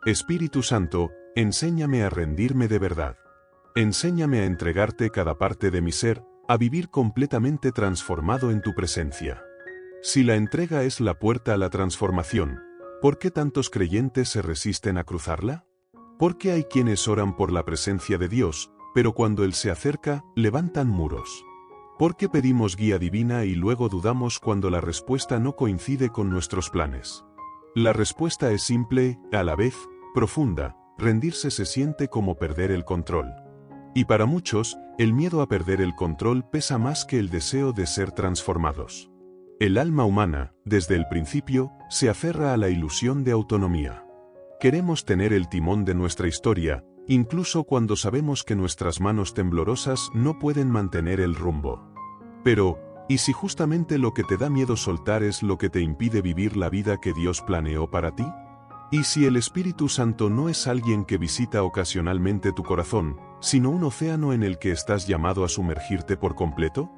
Espíritu Santo, enséñame a rendirme de verdad. Enséñame a entregarte cada parte de mi ser, a vivir completamente transformado en tu presencia. Si la entrega es la puerta a la transformación, ¿por qué tantos creyentes se resisten a cruzarla? ¿Por qué hay quienes oran por la presencia de Dios, pero cuando Él se acerca, levantan muros? ¿Por qué pedimos guía divina y luego dudamos cuando la respuesta no coincide con nuestros planes? La respuesta es simple, a la vez, profunda: rendirse se siente como perder el control. Y para muchos, el miedo a perder el control pesa más que el deseo de ser transformados. El alma humana, desde el principio, se aferra a la ilusión de autonomía. Queremos tener el timón de nuestra historia, incluso cuando sabemos que nuestras manos temblorosas no pueden mantener el rumbo. Pero, ¿y si justamente lo que te da miedo soltar es lo que te impide vivir la vida que Dios planeó para ti? ¿Y si el Espíritu Santo no es alguien que visita ocasionalmente tu corazón, sino un océano en el que estás llamado a sumergirte por completo?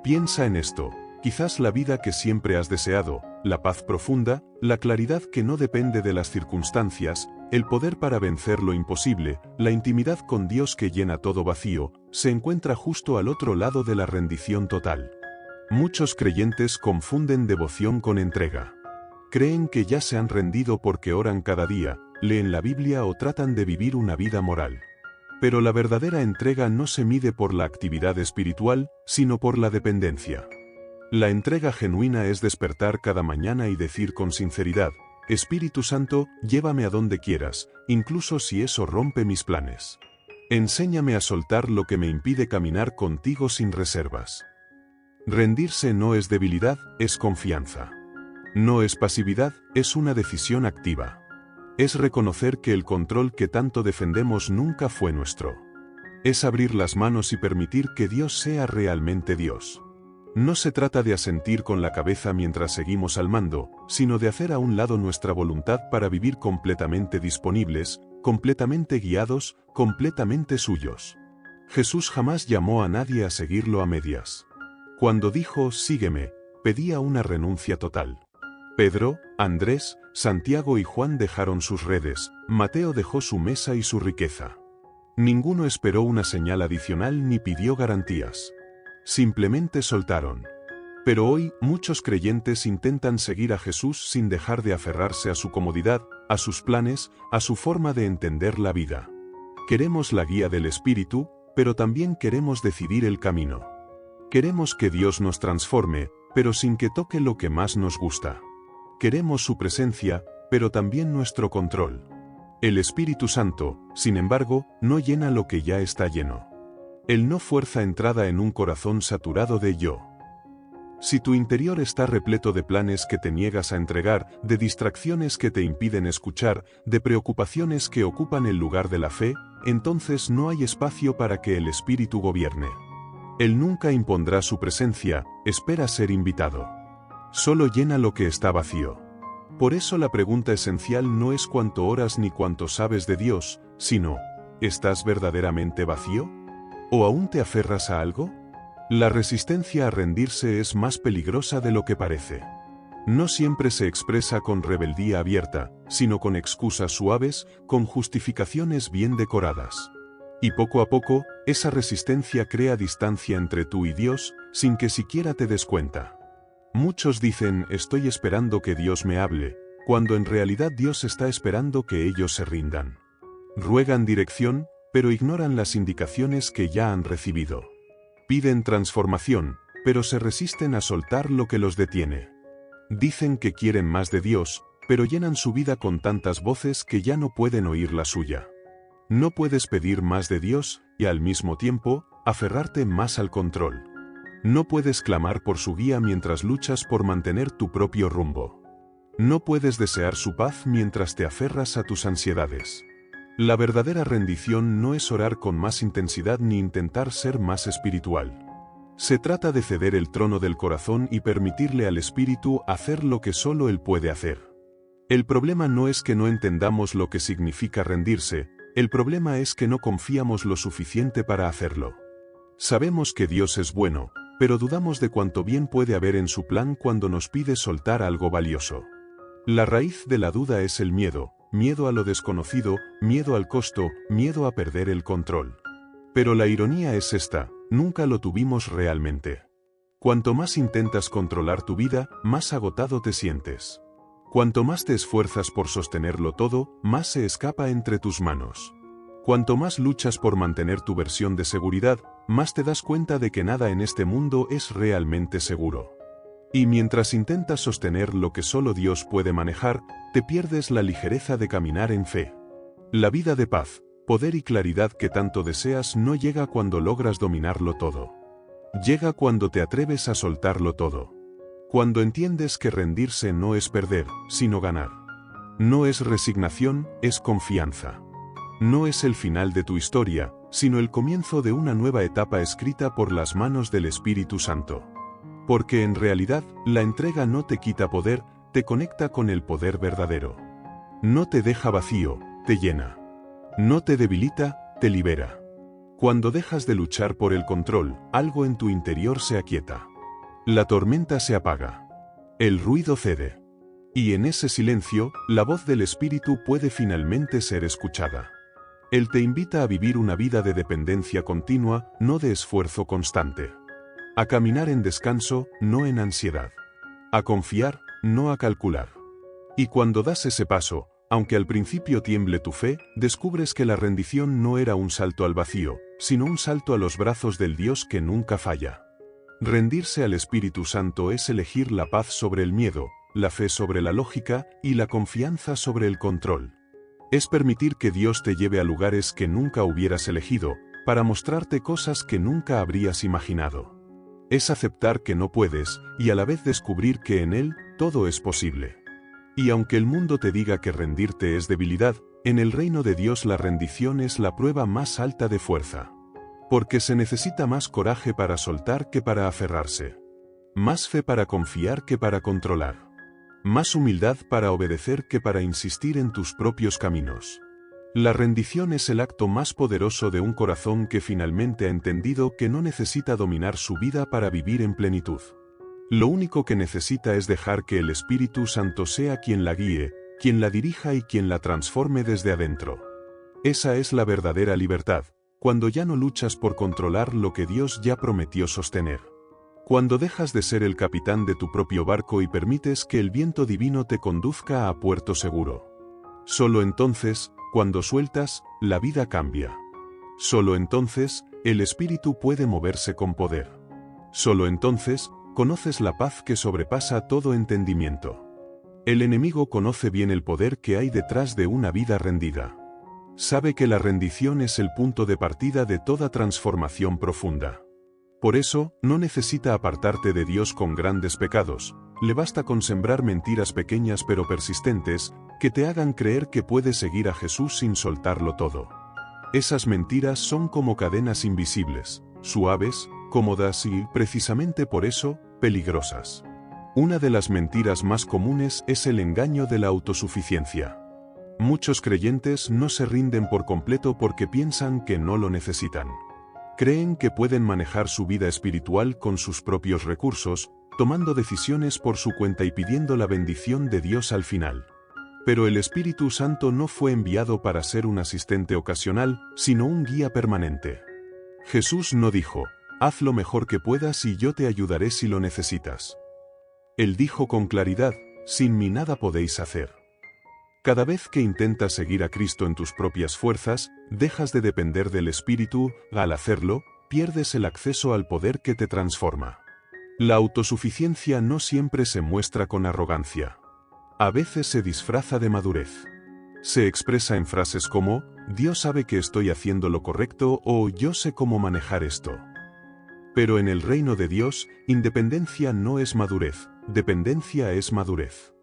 Piensa en esto: quizás la vida que siempre has deseado, la paz profunda, la claridad que no depende de las circunstancias, el poder para vencer lo imposible, la intimidad con Dios que llena todo vacío, se encuentra justo al otro lado de la rendición total. Muchos creyentes confunden devoción con entrega. Creen que ya se han rendido porque oran cada día, leen la Biblia o tratan de vivir una vida moral. Pero la verdadera entrega no se mide por la actividad espiritual, sino por la dependencia. La entrega genuina es despertar cada mañana y decir con sinceridad: Espíritu Santo, llévame a donde quieras, incluso si eso rompe mis planes. Enséñame a soltar lo que me impide caminar contigo sin reservas. Rendirse no es debilidad, es confianza. No es pasividad, es una decisión activa. Es reconocer que el control que tanto defendemos nunca fue nuestro. Es abrir las manos y permitir que Dios sea realmente Dios. No se trata de asentir con la cabeza mientras seguimos al mando, sino de hacer a un lado nuestra voluntad para vivir completamente disponibles, completamente guiados, completamente suyos. Jesús jamás llamó a nadie a seguirlo a medias. Cuando dijo «sígueme», pedía una renuncia total. Pedro, Andrés, Santiago y Juan dejaron sus redes, Mateo dejó su mesa y su riqueza. Ninguno esperó una señal adicional ni pidió garantías. Simplemente soltaron. Pero hoy, muchos creyentes intentan seguir a Jesús sin dejar de aferrarse a su comodidad, a sus planes, a su forma de entender la vida. Queremos la guía del Espíritu, pero también queremos decidir el camino. Queremos que Dios nos transforme, pero sin que toque lo que más nos gusta. Queremos su presencia, pero también nuestro control. El Espíritu Santo, sin embargo, no llena lo que ya está lleno. Él no fuerza entrada en un corazón saturado de yo. Si tu interior está repleto de planes que te niegas a entregar, de distracciones que te impiden escuchar, de preocupaciones que ocupan el lugar de la fe, entonces no hay espacio para que el Espíritu gobierne. Él nunca impondrá su presencia, espera ser invitado. Solo llena lo que está vacío. Por eso la pregunta esencial no es cuánto oras ni cuánto sabes de Dios, sino, ¿estás verdaderamente vacío? ¿O aún te aferras a algo? La resistencia a rendirse es más peligrosa de lo que parece. No siempre se expresa con rebeldía abierta, sino con excusas suaves, con justificaciones bien decoradas. Y poco a poco, esa resistencia crea distancia entre tú y Dios, sin que siquiera te des cuenta. Muchos dicen «estoy esperando que Dios me hable», cuando en realidad Dios está esperando que ellos se rindan. Ruegan dirección, pero ignoran las indicaciones que ya han recibido. Piden transformación, pero se resisten a soltar lo que los detiene. Dicen que quieren más de Dios, pero llenan su vida con tantas voces que ya no pueden oír la suya. No puedes pedir más de Dios y al mismo tiempo, aferrarte más al control. No puedes clamar por su guía mientras luchas por mantener tu propio rumbo. No puedes desear su paz mientras te aferras a tus ansiedades. La verdadera rendición no es orar con más intensidad ni intentar ser más espiritual. Se trata de ceder el trono del corazón y permitirle al Espíritu hacer lo que solo Él puede hacer. El problema no es que no entendamos lo que significa rendirse, el problema es que no confiamos lo suficiente para hacerlo. Sabemos que Dios es bueno, pero dudamos de cuánto bien puede haber en su plan cuando nos pide soltar algo valioso. La raíz de la duda es el miedo, miedo a lo desconocido, miedo al costo, miedo a perder el control. Pero la ironía es esta, nunca lo tuvimos realmente. Cuanto más intentas controlar tu vida, más agotado te sientes. Cuanto más te esfuerzas por sostenerlo todo, más se escapa entre tus manos. Cuanto más luchas por mantener tu versión de seguridad, más te das cuenta de que nada en este mundo es realmente seguro. Y mientras intentas sostener lo que solo Dios puede manejar, te pierdes la ligereza de caminar en fe. La vida de paz, poder y claridad que tanto deseas no llega cuando logras dominarlo todo. Llega cuando te atreves a soltarlo todo. Cuando entiendes que rendirse no es perder, sino ganar. No es resignación, es confianza. No es el final de tu historia, sino el comienzo de una nueva etapa escrita por las manos del Espíritu Santo. Porque en realidad, la entrega no te quita poder, te conecta con el poder verdadero. No te deja vacío, te llena. No te debilita, te libera. Cuando dejas de luchar por el control, algo en tu interior se aquieta. La tormenta se apaga. El ruido cede. Y en ese silencio, la voz del Espíritu puede finalmente ser escuchada. Él te invita a vivir una vida de dependencia continua, no de esfuerzo constante. A caminar en descanso, no en ansiedad. A confiar, no a calcular. Y cuando das ese paso, aunque al principio tiemble tu fe, descubres que la rendición no era un salto al vacío, sino un salto a los brazos del Dios que nunca falla. Rendirse al Espíritu Santo es elegir la paz sobre el miedo, la fe sobre la lógica y la confianza sobre el control. Es permitir que Dios te lleve a lugares que nunca hubieras elegido, para mostrarte cosas que nunca habrías imaginado. Es aceptar que no puedes, y a la vez descubrir que en Él, todo es posible. Y aunque el mundo te diga que rendirte es debilidad, en el reino de Dios la rendición es la prueba más alta de fuerza. Porque se necesita más coraje para soltar que para aferrarse. Más fe para confiar que para controlar. Más humildad para obedecer que para insistir en tus propios caminos. La rendición es el acto más poderoso de un corazón que finalmente ha entendido que no necesita dominar su vida para vivir en plenitud. Lo único que necesita es dejar que el Espíritu Santo sea quien la guíe, quien la dirija y quien la transforme desde adentro. Esa es la verdadera libertad, cuando ya no luchas por controlar lo que Dios ya prometió sostener. Cuando dejas de ser el capitán de tu propio barco y permites que el viento divino te conduzca a puerto seguro. Solo entonces, cuando sueltas, la vida cambia. Solo entonces, el Espíritu puede moverse con poder. Solo entonces, conoces la paz que sobrepasa todo entendimiento. El enemigo conoce bien el poder que hay detrás de una vida rendida. Sabe que la rendición es el punto de partida de toda transformación profunda. Por eso, no necesita apartarte de Dios con grandes pecados, le basta con sembrar mentiras pequeñas pero persistentes, que te hagan creer que puedes seguir a Jesús sin soltarlo todo. Esas mentiras son como cadenas invisibles, suaves, cómodas y, precisamente por eso, peligrosas. Una de las mentiras más comunes es el engaño de la autosuficiencia. Muchos creyentes no se rinden por completo porque piensan que no lo necesitan. Creen que pueden manejar su vida espiritual con sus propios recursos, tomando decisiones por su cuenta y pidiendo la bendición de Dios al final. Pero el Espíritu Santo no fue enviado para ser un asistente ocasional, sino un guía permanente. Jesús no dijo, haz lo mejor que puedas y yo te ayudaré si lo necesitas. Él dijo con claridad, sin mí nada podéis hacer. Cada vez que intentas seguir a Cristo en tus propias fuerzas, dejas de depender del Espíritu, al hacerlo, pierdes el acceso al poder que te transforma. La autosuficiencia no siempre se muestra con arrogancia. A veces se disfraza de madurez. Se expresa en frases como, Dios sabe que estoy haciendo lo correcto o yo sé cómo manejar esto. Pero en el reino de Dios, independencia no es madurez, dependencia es madurez.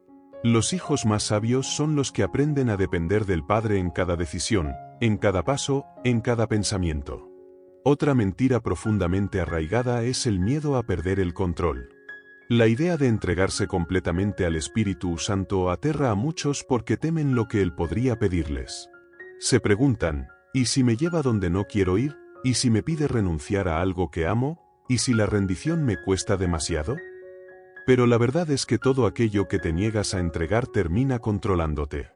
Los hijos más sabios son los que aprenden a depender del Padre en cada decisión, en cada paso, en cada pensamiento. Otra mentira profundamente arraigada es el miedo a perder el control. La idea de entregarse completamente al Espíritu Santo aterra a muchos porque temen lo que Él podría pedirles. Se preguntan, ¿y si me lleva donde no quiero ir? ¿Y si me pide renunciar a algo que amo? ¿Y si la rendición me cuesta demasiado? Pero la verdad es que todo aquello que te niegas a entregar termina controlándote.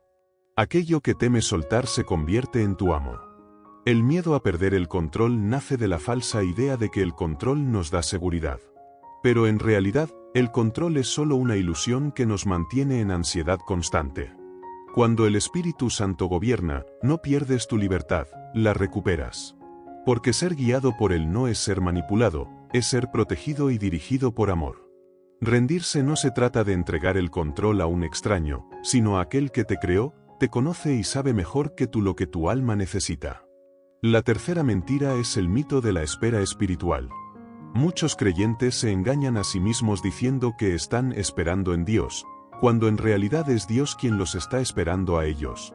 Aquello que temes soltar se convierte en tu amo. El miedo a perder el control nace de la falsa idea de que el control nos da seguridad. Pero en realidad, el control es solo una ilusión que nos mantiene en ansiedad constante. Cuando el Espíritu Santo gobierna, no pierdes tu libertad, la recuperas. Porque ser guiado por Él no es ser manipulado, es ser protegido y dirigido por amor. Rendirse no se trata de entregar el control a un extraño, sino a aquel que te creó, te conoce y sabe mejor que tú lo que tu alma necesita. La tercera mentira es el mito de la espera espiritual. Muchos creyentes se engañan a sí mismos diciendo que están esperando en Dios, cuando en realidad es Dios quien los está esperando a ellos.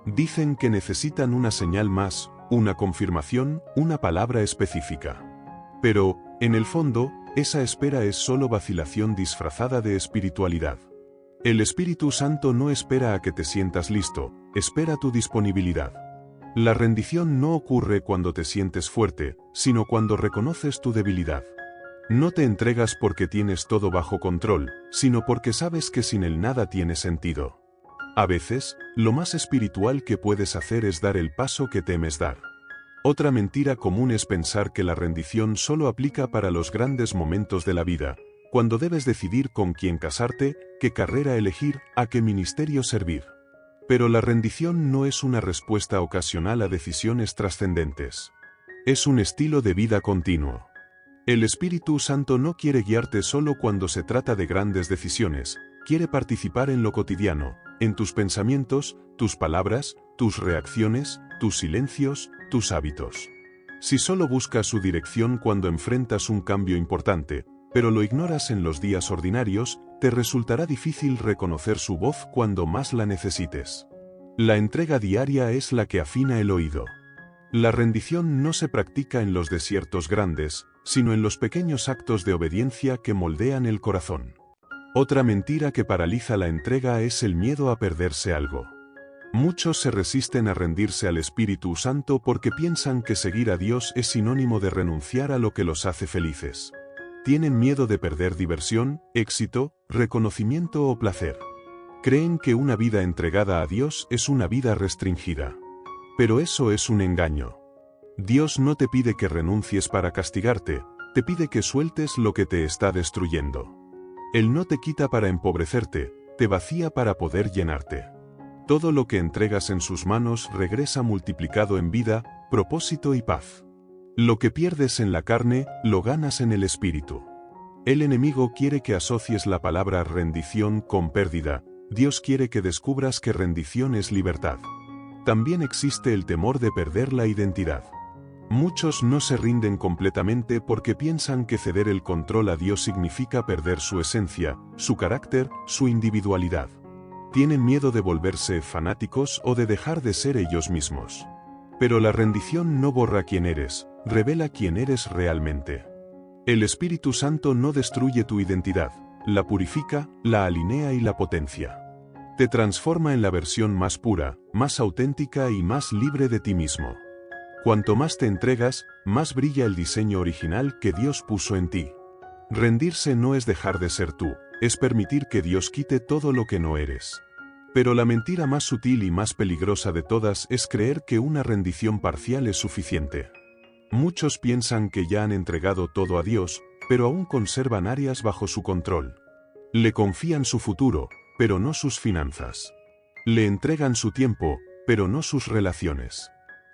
Dicen que necesitan una señal más, una confirmación, una palabra específica. Pero, en el fondo, esa espera es solo vacilación disfrazada de espiritualidad. El Espíritu Santo no espera a que te sientas listo, espera tu disponibilidad. La rendición no ocurre cuando te sientes fuerte, sino cuando reconoces tu debilidad. No te entregas porque tienes todo bajo control, sino porque sabes que sin él nada tiene sentido. A veces, lo más espiritual que puedes hacer es dar el paso que temes dar. Otra mentira común es pensar que la rendición solo aplica para los grandes momentos de la vida, cuando debes decidir con quién casarte, qué carrera elegir, a qué ministerio servir. Pero la rendición no es una respuesta ocasional a decisiones trascendentes. Es un estilo de vida continuo. El Espíritu Santo no quiere guiarte solo cuando se trata de grandes decisiones, quiere participar en lo cotidiano, en tus pensamientos, tus palabras, tus reacciones, tus silencios, tus hábitos. Si solo buscas su dirección cuando enfrentas un cambio importante, pero lo ignoras en los días ordinarios, te resultará difícil reconocer su voz cuando más la necesites. La entrega diaria es la que afina el oído. La rendición no se practica en los desiertos grandes, sino en los pequeños actos de obediencia que moldean el corazón. Otra mentira que paraliza la entrega es el miedo a perderse algo. Muchos se resisten a rendirse al Espíritu Santo porque piensan que seguir a Dios es sinónimo de renunciar a lo que los hace felices. Tienen miedo de perder diversión, éxito, reconocimiento o placer. Creen que una vida entregada a Dios es una vida restringida. Pero eso es un engaño. Dios no te pide que renuncies para castigarte, te pide que sueltes lo que te está destruyendo. Él no te quita para empobrecerte, te vacía para poder llenarte. Todo lo que entregas en sus manos regresa multiplicado en vida, propósito y paz. Lo que pierdes en la carne, lo ganas en el espíritu. El enemigo quiere que asocies la palabra rendición con pérdida, Dios quiere que descubras que rendición es libertad. También existe el temor de perder la identidad. Muchos no se rinden completamente porque piensan que ceder el control a Dios significa perder su esencia, su carácter, su individualidad. Tienen miedo de volverse fanáticos o de dejar de ser ellos mismos. Pero la rendición no borra quién eres, revela quién eres realmente. El Espíritu Santo no destruye tu identidad, la purifica, la alinea y la potencia. Te transforma en la versión más pura, más auténtica y más libre de ti mismo. Cuanto más te entregas, más brilla el diseño original que Dios puso en ti. Rendirse no es dejar de ser tú, es permitir que Dios quite todo lo que no eres. Pero la mentira más sutil y más peligrosa de todas es creer que una rendición parcial es suficiente. Muchos piensan que ya han entregado todo a Dios, pero aún conservan áreas bajo su control. Le confían su futuro, pero no sus finanzas. Le entregan su tiempo, pero no sus relaciones.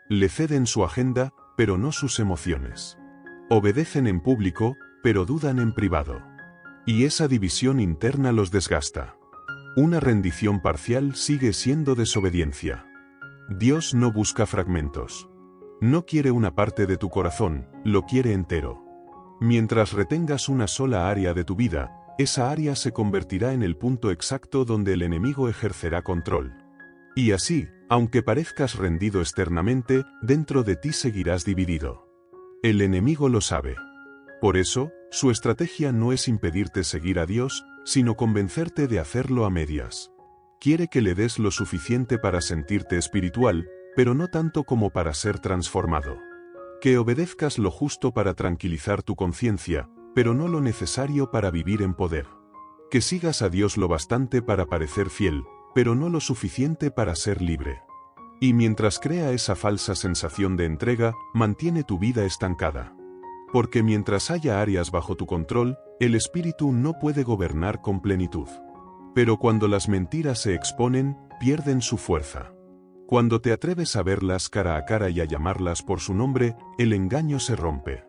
Le ceden su agenda, pero no sus emociones. Obedecen en público, pero dudan en privado. Y esa división interna los desgasta. Una rendición parcial sigue siendo desobediencia. Dios no busca fragmentos. No quiere una parte de tu corazón, lo quiere entero. Mientras retengas una sola área de tu vida, esa área se convertirá en el punto exacto donde el enemigo ejercerá control. Y así, aunque parezcas rendido externamente, dentro de ti seguirás dividido. El enemigo lo sabe. Por eso, su estrategia no es impedirte seguir a Dios, sino convencerte de hacerlo a medias. Quiere que le des lo suficiente para sentirte espiritual, pero no tanto como para ser transformado. Que obedezcas lo justo para tranquilizar tu conciencia, pero no lo necesario para vivir en poder. Que sigas a Dios lo bastante para parecer fiel, pero no lo suficiente para ser libre. Y mientras crea esa falsa sensación de entrega, mantiene tu vida estancada. Porque mientras haya áreas bajo tu control, el espíritu no puede gobernar con plenitud. Pero cuando las mentiras se exponen, pierden su fuerza. Cuando te atreves a verlas cara a cara y a llamarlas por su nombre, el engaño se rompe.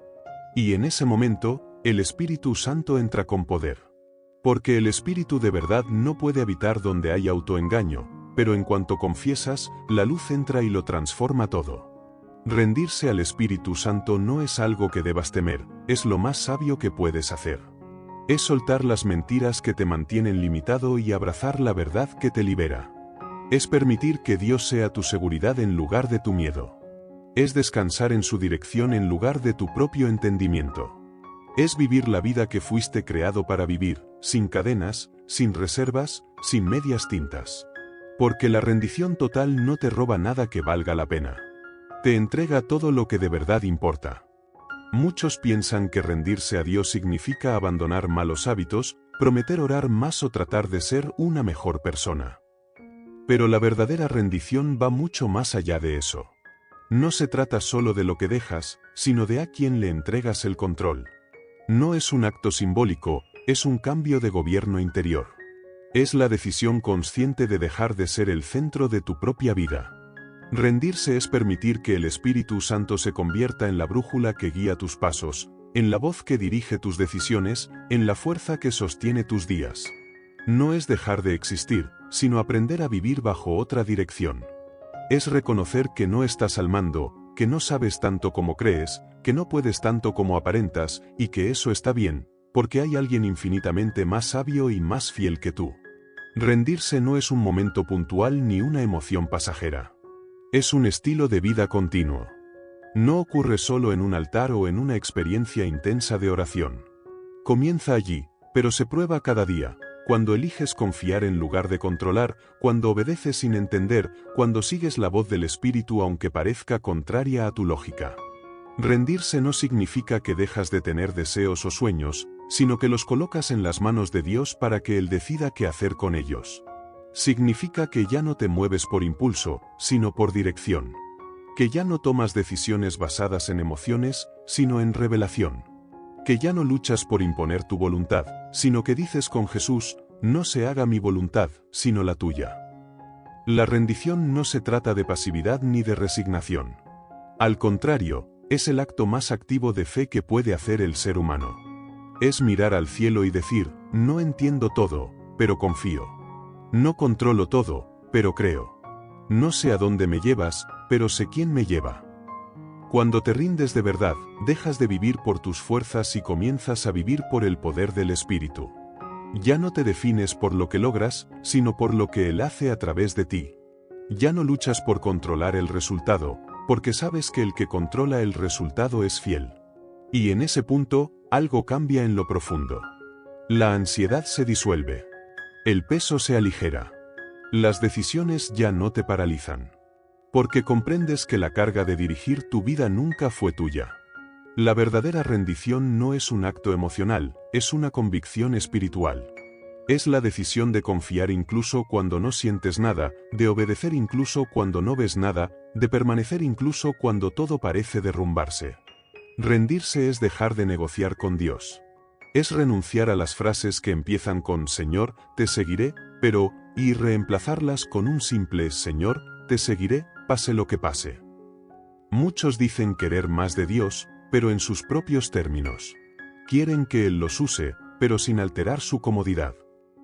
Y en ese momento, el Espíritu Santo entra con poder. Porque el Espíritu de verdad no puede habitar donde hay autoengaño, pero en cuanto confiesas, la luz entra y lo transforma todo. Rendirse al Espíritu Santo no es algo que debas temer, es lo más sabio que puedes hacer. Es soltar las mentiras que te mantienen limitado y abrazar la verdad que te libera. Es permitir que Dios sea tu seguridad en lugar de tu miedo. Es descansar en su dirección en lugar de tu propio entendimiento. Es vivir la vida que fuiste creado para vivir, sin cadenas, sin reservas, sin medias tintas. Porque la rendición total no te roba nada que valga la pena. Te entrega todo lo que de verdad importa. Muchos piensan que rendirse a Dios significa abandonar malos hábitos, prometer orar más o tratar de ser una mejor persona. Pero la verdadera rendición va mucho más allá de eso. No se trata solo de lo que dejas, sino de a quién le entregas el control. No es un acto simbólico, es un cambio de gobierno interior. Es la decisión consciente de dejar de ser el centro de tu propia vida. Rendirse es permitir que el Espíritu Santo se convierta en la brújula que guía tus pasos, en la voz que dirige tus decisiones, en la fuerza que sostiene tus días. No es dejar de existir, sino aprender a vivir bajo otra dirección. Es reconocer que no estás al mando, que no sabes tanto como crees, que no puedes tanto como aparentas, y que eso está bien, porque hay alguien infinitamente más sabio y más fiel que tú. Rendirse no es un momento puntual ni una emoción pasajera. Es un estilo de vida continuo. No ocurre solo en un altar o en una experiencia intensa de oración. Comienza allí, pero se prueba cada día. Cuando eliges confiar en lugar de controlar, cuando obedeces sin entender, cuando sigues la voz del Espíritu aunque parezca contraria a tu lógica. Rendirse no significa que dejas de tener deseos o sueños, sino que los colocas en las manos de Dios para que Él decida qué hacer con ellos. Significa que ya no te mueves por impulso, sino por dirección. Que ya no tomas decisiones basadas en emociones, sino en revelación. Que ya no luchas por imponer tu voluntad, sino que dices con Jesús, no se haga mi voluntad, sino la tuya. La rendición no se trata de pasividad ni de resignación. Al contrario, es el acto más activo de fe que puede hacer el ser humano. Es mirar al cielo y decir, no entiendo todo, pero confío. No controlo todo, pero creo. No sé a dónde me llevas, pero sé quién me lleva. Cuando te rindes de verdad, dejas de vivir por tus fuerzas y comienzas a vivir por el poder del Espíritu. Ya no te defines por lo que logras, sino por lo que Él hace a través de ti. Ya no luchas por controlar el resultado, porque sabes que el que controla el resultado es fiel. Y en ese punto, algo cambia en lo profundo. La ansiedad se disuelve. El peso se aligera. Las decisiones ya no te paralizan. Porque comprendes que la carga de dirigir tu vida nunca fue tuya. La verdadera rendición no es un acto emocional, es una convicción espiritual. Es la decisión de confiar incluso cuando no sientes nada, de obedecer incluso cuando no ves nada, de permanecer incluso cuando todo parece derrumbarse. Rendirse es dejar de negociar con Dios. Es renunciar a las frases que empiezan con Señor, te seguiré, pero, y reemplazarlas con un simple Señor, te seguiré, pase lo que pase. Muchos dicen querer más de Dios, pero en sus propios términos. Quieren que Él los use, pero sin alterar su comodidad.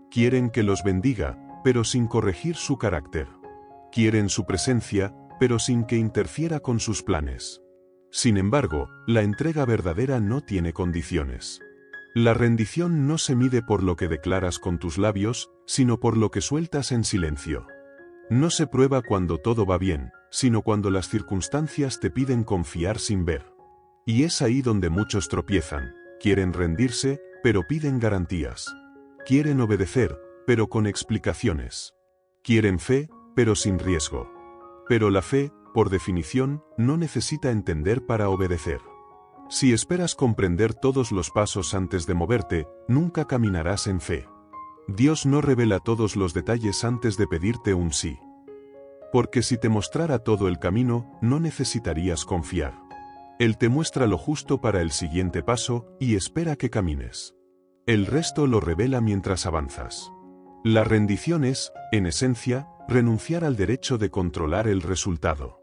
Quieren que los bendiga, pero sin corregir su carácter. Quieren su presencia, pero sin que interfiera con sus planes. Sin embargo, la entrega verdadera no tiene condiciones. La rendición no se mide por lo que declaras con tus labios, sino por lo que sueltas en silencio. No se prueba cuando todo va bien, sino cuando las circunstancias te piden confiar sin ver. Y es ahí donde muchos tropiezan, quieren rendirse, pero piden garantías. Quieren obedecer, pero con explicaciones. Quieren fe, pero sin riesgo. Pero la fe, por definición, no necesita entender para obedecer. Si esperas comprender todos los pasos antes de moverte, nunca caminarás en fe. Dios no revela todos los detalles antes de pedirte un sí. Porque si te mostrara todo el camino, no necesitarías confiar. Él te muestra lo justo para el siguiente paso y espera que camines. El resto lo revela mientras avanzas. La rendición es, en esencia, renunciar al derecho de controlar el resultado.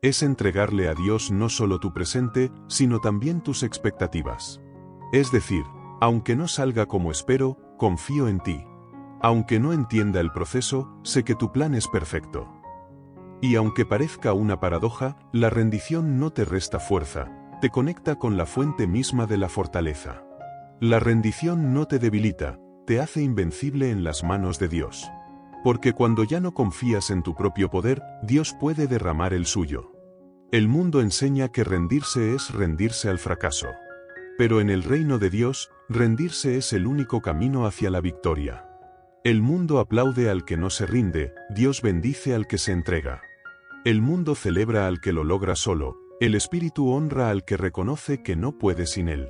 Es entregarle a Dios no solo tu presente, sino también tus expectativas. Es decir, aunque no salga como espero, confío en ti. Aunque no entienda el proceso, sé que tu plan es perfecto. Y aunque parezca una paradoja, la rendición no te resta fuerza, te conecta con la fuente misma de la fortaleza. La rendición no te debilita, te hace invencible en las manos de Dios. Porque cuando ya no confías en tu propio poder, Dios puede derramar el suyo. El mundo enseña que rendirse es rendirse al fracaso. Pero en el reino de Dios, rendirse es el único camino hacia la victoria. El mundo aplaude al que no se rinde, Dios bendice al que se entrega. El mundo celebra al que lo logra solo, el espíritu honra al que reconoce que no puede sin él.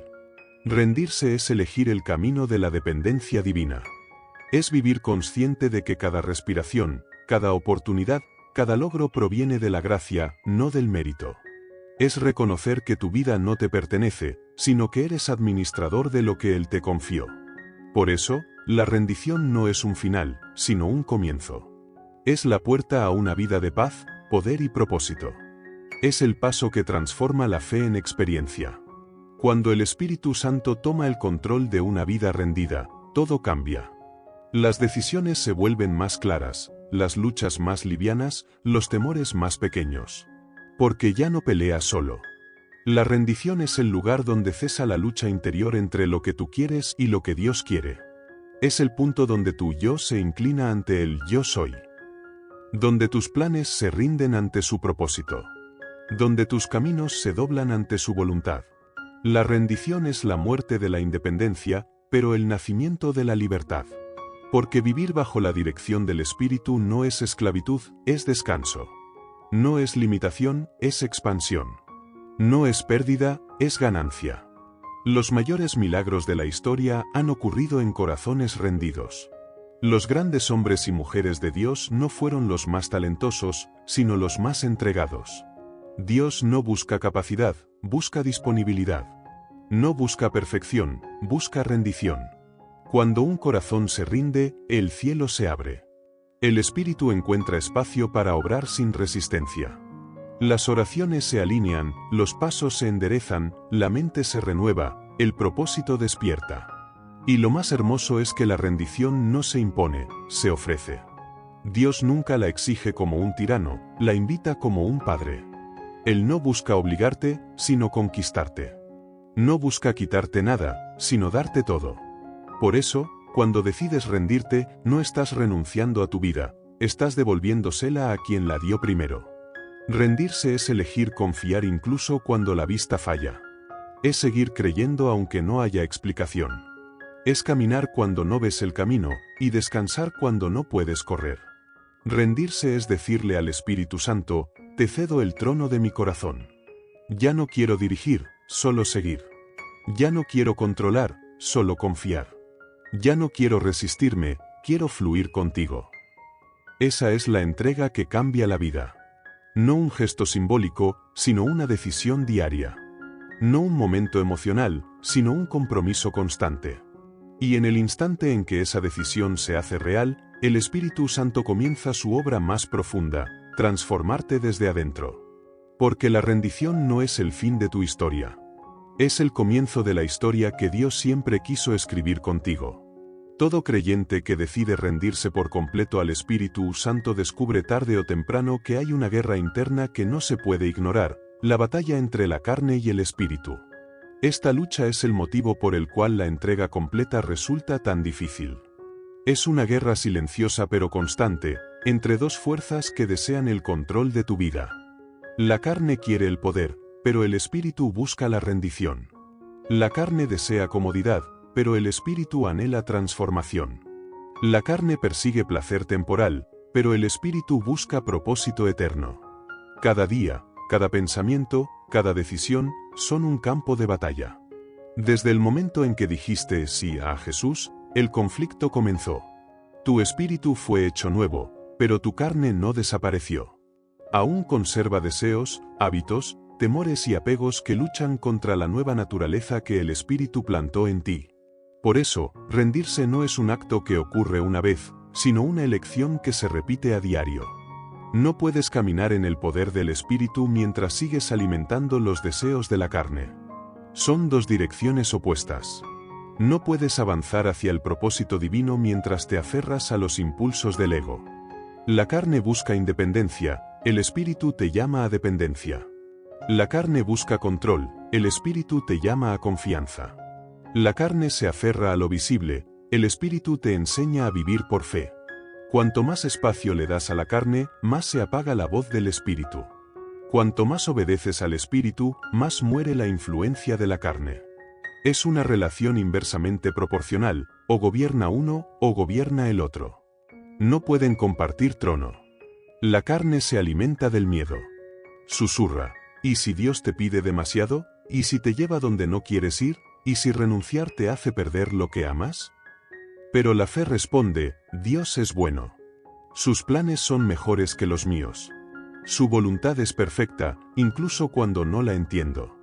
Rendirse es elegir el camino de la dependencia divina. Es vivir consciente de que cada respiración, cada oportunidad, cada logro proviene de la gracia, no del mérito. Es reconocer que tu vida no te pertenece, sino que eres administrador de lo que Él te confió. Por eso, la rendición no es un final, sino un comienzo. Es la puerta a una vida de paz, poder y propósito. Es el paso que transforma la fe en experiencia. Cuando el Espíritu Santo toma el control de una vida rendida, todo cambia. Las decisiones se vuelven más claras, las luchas más livianas, los temores más pequeños. Porque ya no peleas solo. La rendición es el lugar donde cesa la lucha interior entre lo que tú quieres y lo que Dios quiere. Es el punto donde tu yo se inclina ante el yo soy. Donde tus planes se rinden ante su propósito. Donde tus caminos se doblan ante su voluntad. La rendición es la muerte de la independencia, pero el nacimiento de la libertad. Porque vivir bajo la dirección del Espíritu no es esclavitud, es descanso. No es limitación, es expansión. No es pérdida, es ganancia. Los mayores milagros de la historia han ocurrido en corazones rendidos. Los grandes hombres y mujeres de Dios no fueron los más talentosos, sino los más entregados. Dios no busca capacidad, busca disponibilidad. No busca perfección, busca rendición. Cuando un corazón se rinde, el cielo se abre. El Espíritu encuentra espacio para obrar sin resistencia. Las oraciones se alinean, los pasos se enderezan, la mente se renueva, el propósito despierta. Y lo más hermoso es que la rendición no se impone, se ofrece. Dios nunca la exige como un tirano, la invita como un padre. Él no busca obligarte, sino conquistarte. No busca quitarte nada, sino darte todo. Por eso, cuando decides rendirte, no estás renunciando a tu vida, estás devolviéndosela a quien la dio primero. Rendirse es elegir confiar incluso cuando la vista falla. Es seguir creyendo aunque no haya explicación. Es caminar cuando no ves el camino, y descansar cuando no puedes correr. Rendirse es decirle al Espíritu Santo, te cedo el trono de mi corazón. Ya no quiero dirigir, solo seguir. Ya no quiero controlar, solo confiar. Ya no quiero resistirme, quiero fluir contigo. Esa es la entrega que cambia la vida. No un gesto simbólico, sino una decisión diaria. No un momento emocional, sino un compromiso constante. Y en el instante en que esa decisión se hace real, el Espíritu Santo comienza su obra más profunda, transformarte desde adentro. Porque la rendición no es el fin de tu historia. Es el comienzo de la historia que Dios siempre quiso escribir contigo. Todo creyente que decide rendirse por completo al Espíritu Santo descubre tarde o temprano que hay una guerra interna que no se puede ignorar, la batalla entre la carne y el Espíritu. Esta lucha es el motivo por el cual la entrega completa resulta tan difícil. Es una guerra silenciosa pero constante, entre dos fuerzas que desean el control de tu vida. La carne quiere el poder, pero el Espíritu busca la rendición. La carne desea comodidad, pero el Espíritu anhela transformación. La carne persigue placer temporal, pero el Espíritu busca propósito eterno. Cada día, cada pensamiento, cada decisión, son un campo de batalla. Desde el momento en que dijiste sí a Jesús, el conflicto comenzó. Tu espíritu fue hecho nuevo, pero tu carne no desapareció. Aún conserva deseos, hábitos, temores y apegos que luchan contra la nueva naturaleza que el espíritu plantó en ti. Por eso, rendirse no es un acto que ocurre una vez, sino una elección que se repite a diario. No puedes caminar en el poder del espíritu mientras sigues alimentando los deseos de la carne. Son dos direcciones opuestas. No puedes avanzar hacia el propósito divino mientras te aferras a los impulsos del ego. La carne busca independencia, el espíritu te llama a dependencia. La carne busca control, el espíritu te llama a confianza. La carne se aferra a lo visible, el espíritu te enseña a vivir por fe. Cuanto más espacio le das a la carne, más se apaga la voz del espíritu. Cuanto más obedeces al espíritu, más muere la influencia de la carne. Es una relación inversamente proporcional, o gobierna uno, o gobierna el otro. No pueden compartir trono. La carne se alimenta del miedo. Susurra, ¿y si Dios te pide demasiado? ¿Y si te lleva donde no quieres ir? ¿Y si renunciar te hace perder lo que amas? Pero la fe responde, Dios es bueno. Sus planes son mejores que los míos. Su voluntad es perfecta, incluso cuando no la entiendo.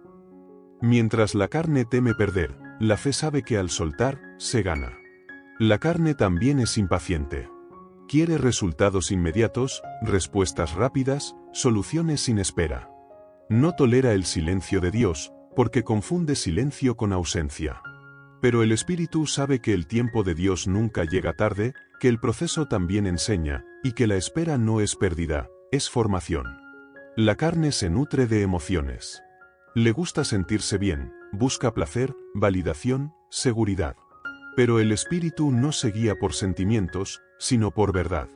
Mientras la carne teme perder, la fe sabe que al soltar, se gana. La carne también es impaciente. Quiere resultados inmediatos, respuestas rápidas, soluciones sin espera. No tolera el silencio de Dios, porque confunde silencio con ausencia. Pero el espíritu sabe que el tiempo de Dios nunca llega tarde, que el proceso también enseña, y que la espera no es pérdida, es formación. La carne se nutre de emociones. Le gusta sentirse bien, busca placer, validación, seguridad. Pero el espíritu no se guía por sentimientos, sino por verdad.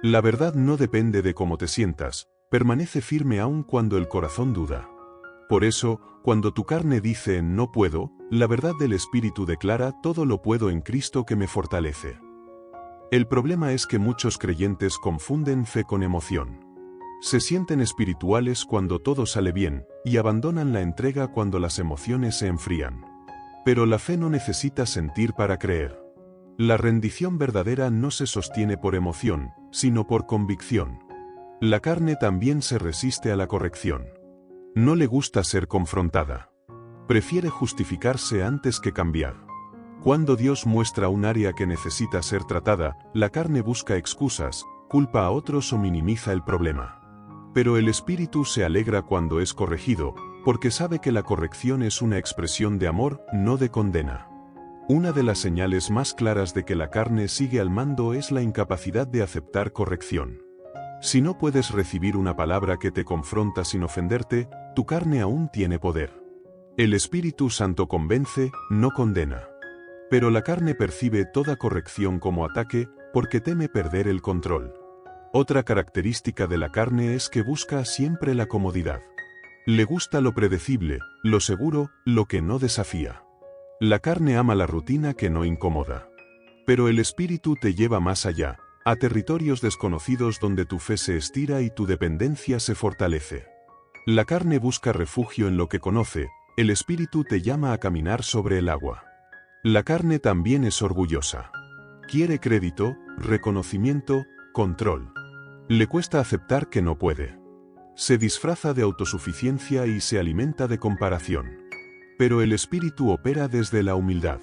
La verdad no depende de cómo te sientas, permanece firme aun cuando el corazón duda. Por eso, cuando tu carne dice no puedo, la verdad del espíritu declara todo lo puedo en Cristo que me fortalece. El problema es que muchos creyentes confunden fe con emoción. Se sienten espirituales cuando todo sale bien, y abandonan la entrega cuando las emociones se enfrían. Pero la fe no necesita sentir para creer. La rendición verdadera no se sostiene por emoción, sino por convicción. La carne también se resiste a la corrección. No le gusta ser confrontada. Prefiere justificarse antes que cambiar. Cuando Dios muestra un área que necesita ser tratada, la carne busca excusas, culpa a otros o minimiza el problema. Pero el espíritu se alegra cuando es corregido, porque sabe que la corrección es una expresión de amor, no de condena. Una de las señales más claras de que la carne sigue al mando es la incapacidad de aceptar corrección. Si no puedes recibir una palabra que te confronta sin ofenderte, tu carne aún tiene poder. El Espíritu Santo convence, no condena. Pero la carne percibe toda corrección como ataque, porque teme perder el control. Otra característica de la carne es que busca siempre la comodidad. Le gusta lo predecible, lo seguro, lo que no desafía. La carne ama la rutina que no incomoda. Pero el Espíritu te lleva más allá, a territorios desconocidos donde tu fe se estira y tu dependencia se fortalece. La carne busca refugio en lo que conoce, el Espíritu te llama a caminar sobre el agua. La carne también es orgullosa. Quiere crédito, reconocimiento, control. Le cuesta aceptar que no puede. Se disfraza de autosuficiencia y se alimenta de comparación. Pero el Espíritu opera desde la humildad.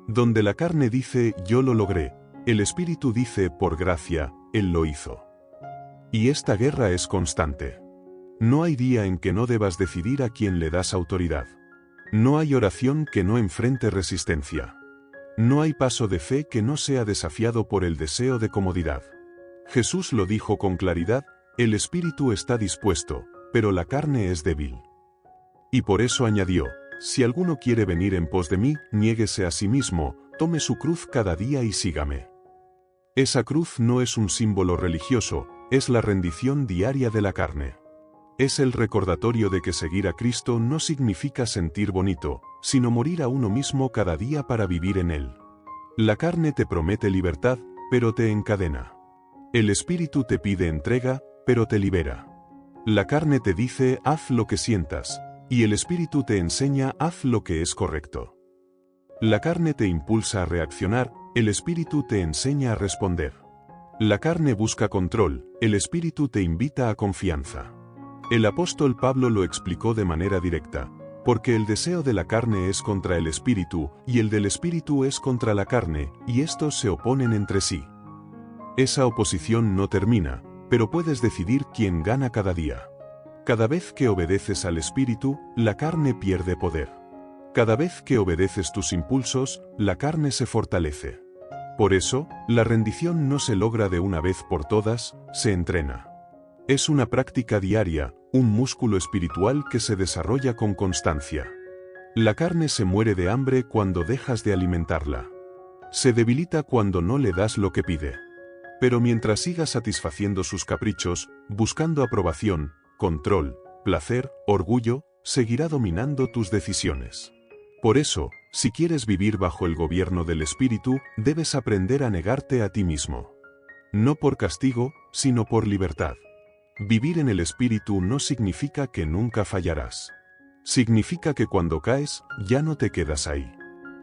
Donde la carne dice yo lo logré, el Espíritu dice por gracia, Él lo hizo. Y esta guerra es constante. No hay día en que no debas decidir a quién le das autoridad. No hay oración que no enfrente resistencia. No hay paso de fe que no sea desafiado por el deseo de comodidad. Jesús lo dijo con claridad, el espíritu está dispuesto, pero la carne es débil. Y por eso añadió, si alguno quiere venir en pos de mí, niéguese a sí mismo, tome su cruz cada día y sígame. Esa cruz no es un símbolo religioso, es la rendición diaria de la carne. Es el recordatorio de que seguir a Cristo no significa sentir bonito, sino morir a uno mismo cada día para vivir en Él. La carne te promete libertad, pero te encadena. El Espíritu te pide entrega, pero te libera. La carne te dice, haz lo que sientas, y el Espíritu te enseña, haz lo que es correcto. La carne te impulsa a reaccionar, el espíritu te enseña a responder. La carne busca control, el espíritu te invita a confianza. El apóstol Pablo lo explicó de manera directa, porque el deseo de la carne es contra el espíritu, y el del espíritu es contra la carne, y estos se oponen entre sí. Esa oposición no termina, pero puedes decidir quién gana cada día. Cada vez que obedeces al espíritu, la carne pierde poder. Cada vez que obedeces tus impulsos, la carne se fortalece. Por eso, la rendición no se logra de una vez por todas, se entrena. Es una práctica diaria, un músculo espiritual que se desarrolla con constancia. La carne se muere de hambre cuando dejas de alimentarla. Se debilita cuando no le das lo que pide. Pero mientras sigas satisfaciendo sus caprichos, buscando aprobación, control, placer, orgullo, seguirá dominando tus decisiones. Por eso, si quieres vivir bajo el gobierno del espíritu, debes aprender a negarte a ti mismo. No por castigo, sino por libertad. Vivir en el espíritu no significa que nunca fallarás. Significa que cuando caes, ya no te quedas ahí.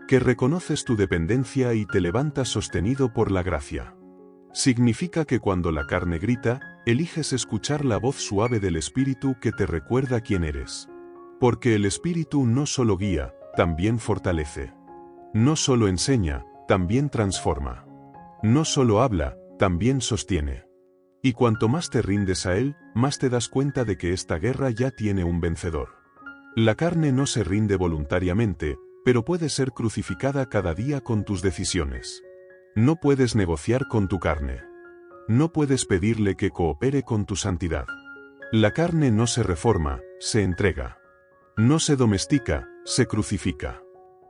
Que reconoces tu dependencia y te levantas sostenido por la gracia. Significa que cuando la carne grita, eliges escuchar la voz suave del espíritu que te recuerda quién eres. Porque el espíritu no solo guía, también fortalece. No solo enseña, también transforma. No solo habla, también sostiene. Y cuanto más te rindes a él, más te das cuenta de que esta guerra ya tiene un vencedor. La carne no se rinde voluntariamente, pero puede ser crucificada cada día con tus decisiones. No puedes negociar con tu carne. No puedes pedirle que coopere con tu santidad. La carne no se reforma, se entrega. No se domestica, se crucifica.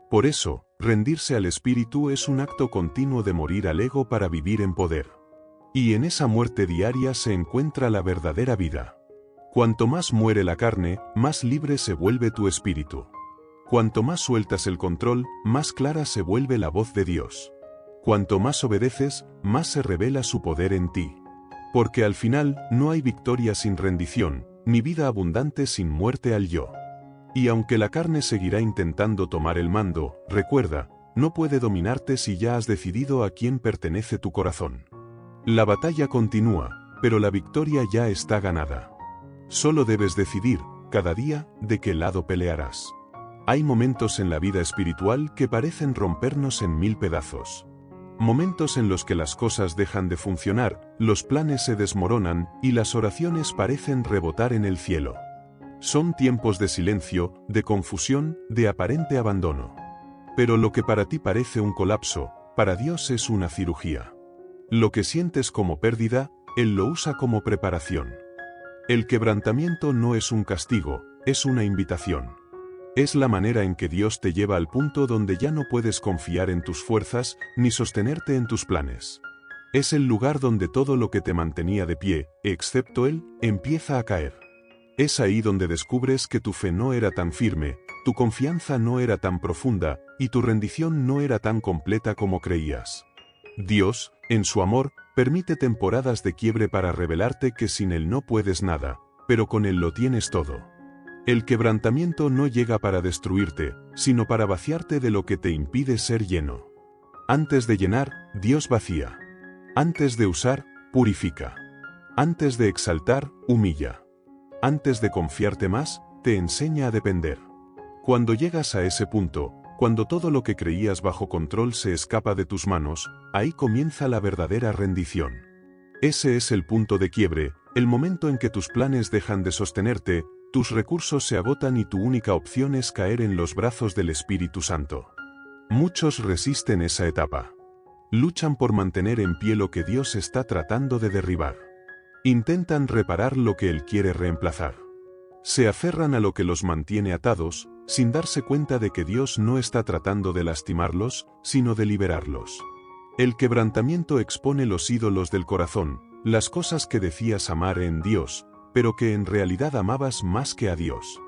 Por eso, rendirse al espíritu es un acto continuo de morir al ego para vivir en poder. Y en esa muerte diaria se encuentra la verdadera vida. Cuanto más muere la carne, más libre se vuelve tu espíritu. Cuanto más sueltas el control, más clara se vuelve la voz de Dios. Cuanto más obedeces, más se revela su poder en ti. Porque al final, no hay victoria sin rendición, ni vida abundante sin muerte al yo. Y aunque la carne seguirá intentando tomar el mando, recuerda, no puede dominarte si ya has decidido a quién pertenece tu corazón. La batalla continúa, pero la victoria ya está ganada. Solo debes decidir, cada día, de qué lado pelearás. Hay momentos en la vida espiritual que parecen rompernos en 1000 pedazos. Momentos en los que las cosas dejan de funcionar, los planes se desmoronan y las oraciones parecen rebotar en el cielo. Son tiempos de silencio, de confusión, de aparente abandono. Pero lo que para ti parece un colapso, para Dios es una cirugía. Lo que sientes como pérdida, Él lo usa como preparación. El quebrantamiento no es un castigo, es una invitación. Es la manera en que Dios te lleva al punto donde ya no puedes confiar en tus fuerzas, ni sostenerte en tus planes. Es el lugar donde todo lo que te mantenía de pie, excepto Él, empieza a caer. Es ahí donde descubres que tu fe no era tan firme, tu confianza no era tan profunda, y tu rendición no era tan completa como creías. Dios, en su amor, permite temporadas de quiebre para revelarte que sin Él no puedes nada, pero con Él lo tienes todo. El quebrantamiento no llega para destruirte, sino para vaciarte de lo que te impide ser lleno. Antes de llenar, Dios vacía. Antes de usar, purifica. Antes de exaltar, humilla. Antes de confiarte más, te enseña a depender. Cuando llegas a ese punto, cuando todo lo que creías bajo control se escapa de tus manos, ahí comienza la verdadera rendición. Ese es el punto de quiebre, el momento en que tus planes dejan de sostenerte, tus recursos se agotan y tu única opción es caer en los brazos del Espíritu Santo. Muchos resisten esa etapa. Luchan por mantener en pie lo que Dios está tratando de derribar. Intentan reparar lo que Él quiere reemplazar. Se aferran a lo que los mantiene atados, sin darse cuenta de que Dios no está tratando de lastimarlos, sino de liberarlos. El quebrantamiento expone los ídolos del corazón, las cosas que decías amar en Dios, pero que en realidad amabas más que a Dios.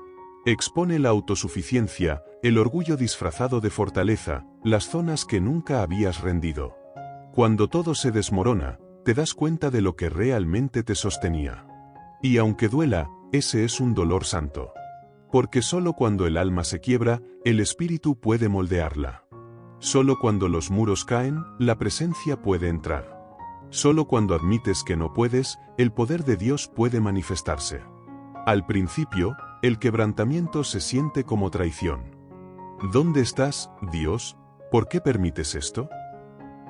Expone la autosuficiencia, el orgullo disfrazado de fortaleza, las zonas que nunca habías rendido. Cuando todo se desmorona, te das cuenta de lo que realmente te sostenía. Y aunque duela, ese es un dolor santo. Porque solo cuando el alma se quiebra, el espíritu puede moldearla. Solo cuando los muros caen, la presencia puede entrar. Solo cuando admites que no puedes, el poder de Dios puede manifestarse. Al principio, el quebrantamiento se siente como traición. ¿Dónde estás, Dios? ¿Por qué permites esto?